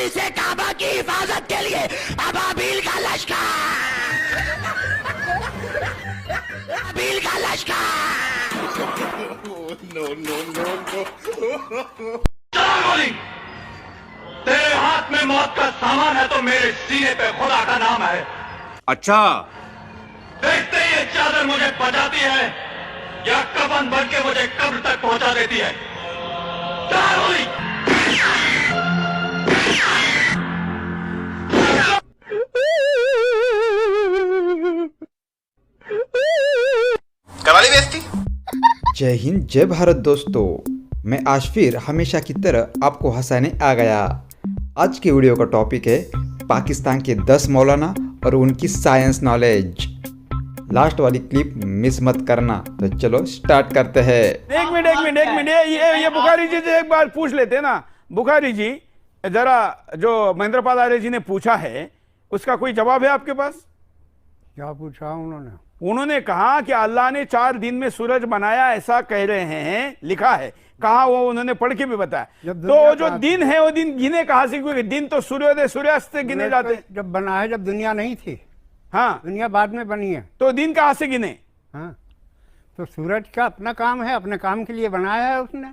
वारिस काबा की हिफाजत के लिए अबाबील का लश्कर, अबाबील का लश्कर। No no no no. तेरे हाथ में मौत का सामान है तो मेरे सीने पे खुदा का नाम है। अच्छा, देखते ही ये चादर मुझे बचाती है या कफन बन के मुझे कब्र तक पहुंचा देती है। कराली बेइज्जती। जय हिंद, जय भारत दोस्तों। मैं आशफिर हमेशा की तरह आपको हंसाने आ गया। आज के वीडियो का टॉपिक है पाकिस्तान के 10 मौलाना और उनकी साइंस नॉलेज। लास्ट वाली क्लिप मिस मत करना। तो चलो स्टार्ट करते हैं। एक मिनट ये बुखारी जी से एक बार पूछ लेते हैं ना। बुखारी जी जरा, जो महेंद्रपाल आर्य जी ने पूछा है उसका कोई जवाब है आपके पास? क्या पूछा उन्होंने? उन्होंने कहा कि अल्लाह ने 4 दिन में सूरज बनाया, ऐसा कह रहे हैं, लिखा है। कहा वो उन्होंने पढ़ के भी बताया। तो जो दिन है वो दिन गिने कहां से? क्योंकि दिन तो सूर्योदय सूर्यास्त से गिने जाते। जब बना है, जब दुनिया नहीं थी। हाँ, दुनिया बाद में बनी है। तो दिन कहां से गिने? हाँ, तो सूरज का अपना काम है, अपने काम के लिए बनाया है उसने,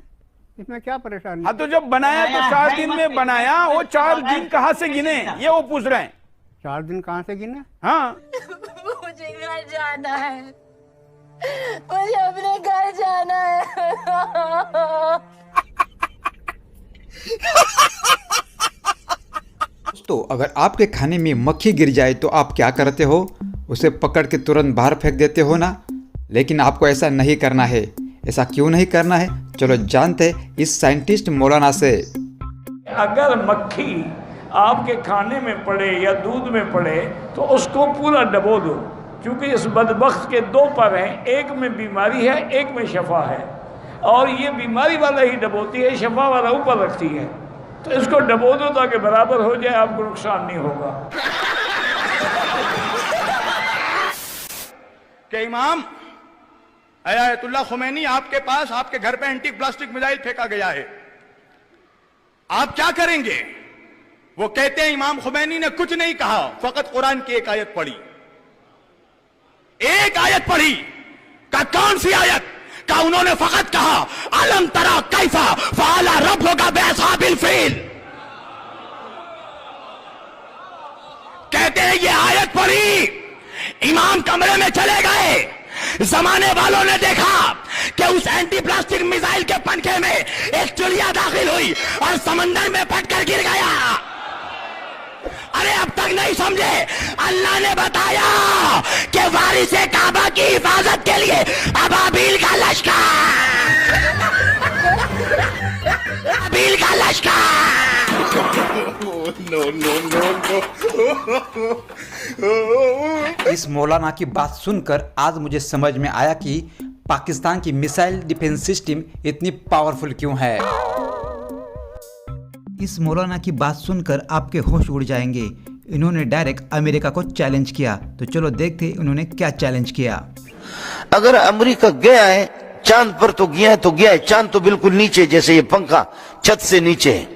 इसमें क्या परेशानी? हाँ, तो जब बनाया तो 4 दिन में बनाया, वो 4 दिन कहां से गिने ये वो पूछ रहे हैं। 4 दिन कहाँ से गिने? हाँ, मुझे घर जाना है, मुझे अपने घर जाना है। दोस्तों, अगर आपके खाने में मक्खी गिर जाए तो आप क्या करते हो? उसे पकड़ के तुरंत बाहर फेंक देते हो ना। लेकिन आपको ऐसा नहीं करना है। ऐसा क्यों नहीं करना है, चलो जानते हैं इस साइंटिस्ट मौलाना से। अगर मक्खी आपके खाने में पड़े या दूध में पड़े तो उसको पूरा डबो दो, क्योंकि इस बदबख्त के 2 पर हैं, एक में बीमारी है, एक में शफा है। और ये बीमारी वाला ही डबोती है, शफा वाला ऊपर रखती है। तो इसको डबो दो ताकि बराबर हो जाए, आपको नुकसान नहीं होगा। कि इमाम अयातुल्लाह खुमैनी आपके पास, आपके घर पे एंटी प्लास्टिक मिसाइल फेंका गया है, आप क्या करेंगे? वो कहते हैं इमाम खुमैनी ने कुछ नहीं कहा, फकत कुरान की एक आयत पढ़ी। एक आयत पढ़ी का कौन सी आयत? का उन्होंने फकत कहा अलम तरा कैफा फाला रब्बुका बिअस्हाबिल फील। कहते हैं ये आयत पढ़ी, इमाम कमरे में चले गए, जमाने वालों ने देखा कि उस एंटी प्लास्टिक मिसाइल के पंखे में एक चिड़िया दाखिल हुई और समंदर में फटकर गिर गया। अरे अब तक नहीं समझे? अल्लाह ने बताया कि वारिस काबा की हिफाजत के लिए अबाबील का लश्कर, अबाबील का लश्कर। No no no no. इस मौलाना की बात सुनकर आज मुझे समझ में आया कि पाकिस्तान की मिसाइल डिफेंस सिस्टम इतनी पावरफुल क्यों है। इस मौलाना की बात सुनकर आपके होश उड़ जाएंगे। इन्होंने डायरेक्ट अमेरिका को चैलेंज किया। तो चलो देखते हैं उन्होंने क्या चैलेंज किया। अगर अमेरिका गया है चांद पर तो गया है, चांद तो बिल्कुल नीचे, जैसे ये पंखा छत से नीचे है,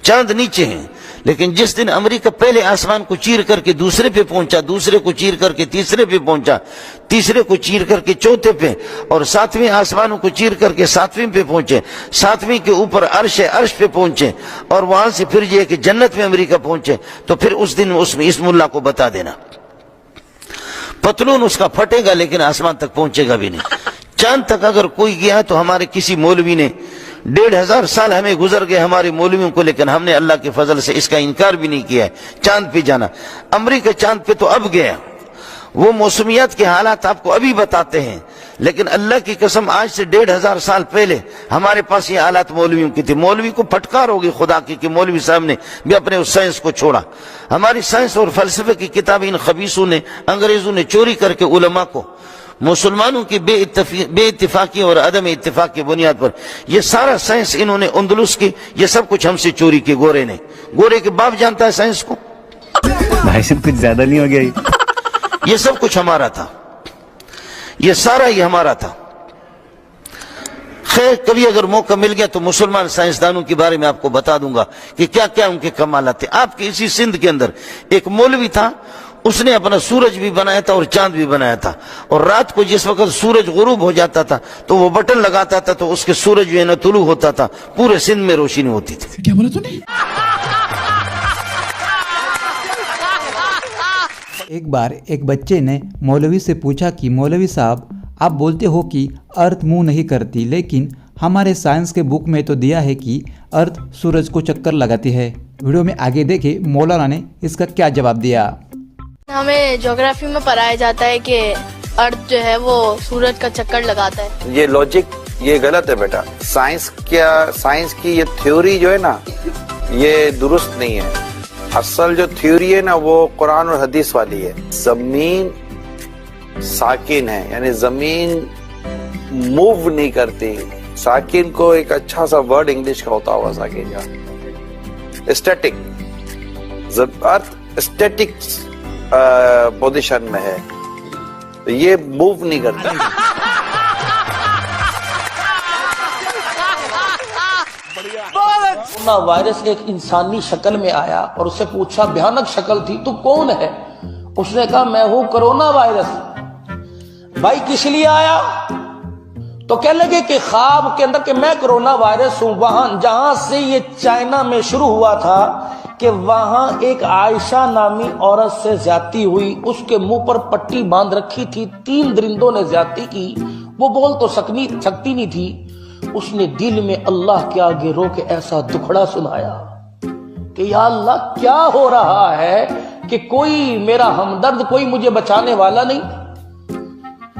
चांद नीचे है। लेकिन जिस दिन अमेरिका पहले आसमान को चीर करके दूसरे पे पहुंचा, दूसरे को चीर करके तीसरे पे पहुंचा, तीसरे को चीर करके चौथे पे, और 7वें आसमानों को चीर करके 7वें पे पहुंचे, 7वें के ऊपर अर्श है, अर्श पे पहुंचे, और वहां से फिर ये कि जन्नत में अमेरिका पहुंचे, तो फिर उस दिन उसमें इस मुल्ला को बता देना, पतलून उसका फटेगा लेकिन आसमान तक पहुंचेगा भी नहीं। चांद तक अगर कोई गया तो हमारे किसी मौलवी ने 1500 साल हमें गुजर गए हमारे मौलवियों को, लेकिन हमने अल्लाह के फजल से इसका इनकार भी नहीं किया है चांद पे जाना। अमेरिका चांद पे तो अब गया, वो मौसमियात के हालात आपको अभी बताते हैं, लेकिन अल्लाह की कसम आज से 1500 साल पहले हमारे पास ये हालात मौलवियों की थी। मौलवी को फटकार होगी खुदा की कि मौलवी साहब ने भी अपने उस साइंस को छोड़ा। हमारी साइंस और फलसफे की किताबें इन खबीसों ने, अंग्रेजों ने चोरी करके उलमा को, मुसलमानों की बेइत्तिफाकी और अदम इत्तिफाक की बुनियाद पर ये सारा साइंस इन्होंने अंदलुस की, ये सब कुछ हमसे चोरी की। गोरे ने, गोरे के बाप जानता है साइंस को। भाई साहब कुछ ज्यादा नहीं हो गया? ये सब कुछ हमारा था, ये सारा ही हमारा था। खैर कभी अगर मौका मिल गया तो मुसलमान साइंसदानों के बारे में आपको बता दूंगा कि क्या क्या उनके कमालात थे। आपके इसी सिंध के अंदर एक मौलवी था, उसने अपना सूरज भी बनाया था और चांद भी बनाया था, और रात को जिस वक्त सूरज गुरूब हो जाता था तो वो बटन लगाता था तो उसके सूरज जो है ना तुलू होता था, पूरे सिंध में रोशनी होती थी। क्या बोला तूने? एक बार एक बच्चे ने मौलवी से पूछा कि मौलवी साहब, आप बोलते हो कि अर्थ मुंह नहीं करती, लेकिन हमारे साइंस के बुक में तो दिया है कि अर्थ सूरज को चक्कर लगाती है। वीडियो में आगे देखे मौलाना ने इसका क्या जवाब दिया। हमें ज्योग्राफी में पढ़ाया जाता है कि अर्थ जो है वो सूरज का चक्कर लगाता है। ये लॉजिक ये गलत है बेटा। साइंस की ये थ्योरी जो है ना, ये दुरुस्त नहीं है। असल जो थ्योरी है ना वो कुरान और हदीस वाली है। जमीन साकिन है, यानी जमीन मूव नहीं करती। साकिन को एक अच्छा सा वर्ड इंग्लिश का होता होगा साकिन का, स्टैटिक। अर्थ स्टैटिक पोजीशन में है, तो ये मूव नहीं करता। कोरोना वायरस एक इंसानी शक्ल में आया और उससे पूछा, भयानक शक्ल थी, तू कौन है? उसने कहा मैं हूं कोरोना वायरस। भाई किस लिए आया? तो कहने लगे कि ख्वाब के अंदर कि मैं कोरोना वायरस हूं। वहां जहां से ये चाइना में शुरू हुआ था कि वहां एक आयशा नामी औरत से ज्यादती हुई, उसके मुंह पर पट्टी बांध रखी थी, 3 दरिंदों ने ज्यादती की, वो बोल तो सकती नहीं थी। उसने दिल में अल्लाह के आगे रो के ऐसा दुखड़ा सुनाया कि या अल्लाह क्या हो रहा है कि कोई मेरा हमदर्द, कोई मुझे बचाने वाला नहीं।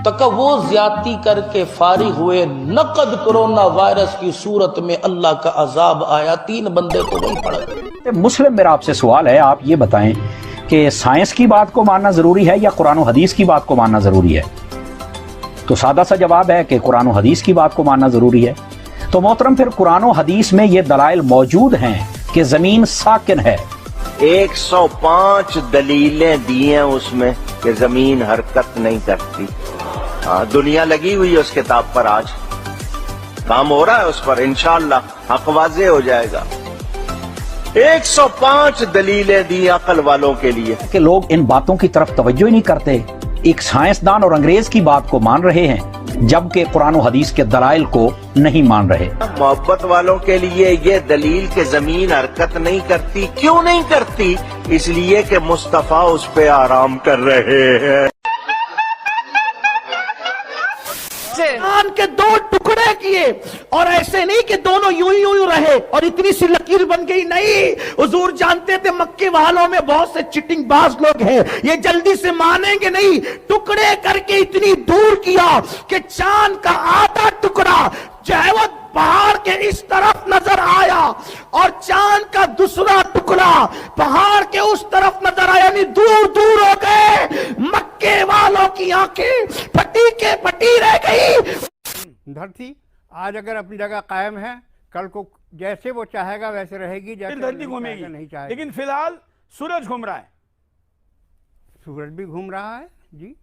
तक वो ज्यादती करके फारिग हुए, नकद कोरोना वायरस की सूरत में अल्लाह का अजाब आया, 3 बंदे तो वहीं पड़ गए। मुस्लिम, मेरा आपसे सवाल है, आप ये बताएं कि साइंस की बात को मानना जरूरी है या कुरान और हदीस की बात को मानना जरूरी है? तो सादा सा जवाब है कि कुरान और हदीस की बात को मानना जरूरी है। तो मोहतरम, फिर कुरान और हदीस में ये दलाइल मौजूद हैं कि जमीन साकिन है। 105 दलीलें दी हैं उसमें कि जमीन हरकत नहीं करती। दुनिया लगी हुई है उस किताब पर, आज काम हो रहा है उस पर, इंशाअल्लाह हक वाज़े हो जाएगा। 105 दलीलें दी अकल वालों के लिए कि लोग इन बातों की तरफ तवज्जो ही नहीं करते, एक साइंसदान और अंग्रेज की बात को मान रहे हैं जबकि कुरान और हदीस के दलाइल को नहीं मान रहे। मोहब्बत वालों के लिए ये दलील कि जमीन हरकत नहीं करती, क्यों नहीं करती? इसलिए कि मुस्तफा उस पे आराम कर रहे हैं। चांद के 2 टुकड़े किए और ऐसे नहीं कि दोनों यूं रहे और इतनी सी लकीर बन गई, नहीं। हुजूर जानते थे मक्के वालों में बहुत से चिटिंगबाज लोग हैं, ये जल्दी से मानेंगे नहीं। टुकड़े करके इतनी दूर किया कि चांद का आधा टुकड़ा जो है वो पहाड़ के इस तरफ नजर आया और चांद का दूसरा टुकड़ा पहाड़ के उस तरफ नजर आया, यानी दूर दूर हो गए। मक्के वालों की आंखें फटी के फटी रह गई। धरती आज अगर अपनी जगह कायम है, कल को जैसे वो चाहेगा वैसे रहेगी, जैसे धरती घूमेगी नहीं चाहेगा। लेकिन फिलहाल सूरज घूम रहा है। सूरज भी घूम रहा है जी।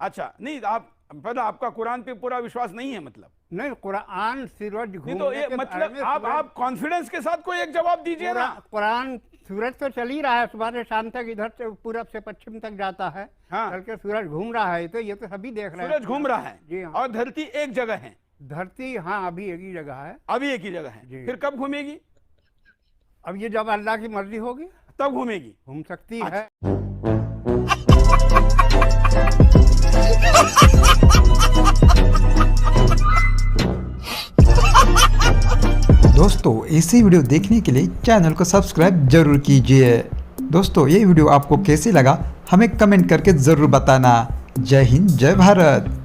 अच्छा, नहीं आप पता, आपका कुरान पे पूरा विश्वास नहीं है? मतलब नहीं, कुरान सूरज घूम, तो ये मतलब आप कॉन्फिडेंस के साथ कोई एक जवाब दीजिए ना। कुरान सूरज तो चल ही रहा है, सुबह से शाम तक इधर से पूरब से पश्चिम तक जाता है। हाँ। चल के सूरज घूम रहा है, तो ये तो सभी देख रहे हैं। सूरज घूम रहा है जी हाँ। और धरती एक जगह है। धरती हाँ अभी एक ही जगह है, अभी एक ही जगह है। फिर कब घूमेगी? अब ये जब अल्लाह की मर्जी होगी तब घूमेगी, घूम सकती है। दोस्तों, ऐसी वीडियो देखने के लिए चैनल को सब्सक्राइब जरूर कीजिए। दोस्तों, ये वीडियो आपको कैसे लगा हमें कमेंट करके ज़रूर बताना। जय हिंद, जय भारत।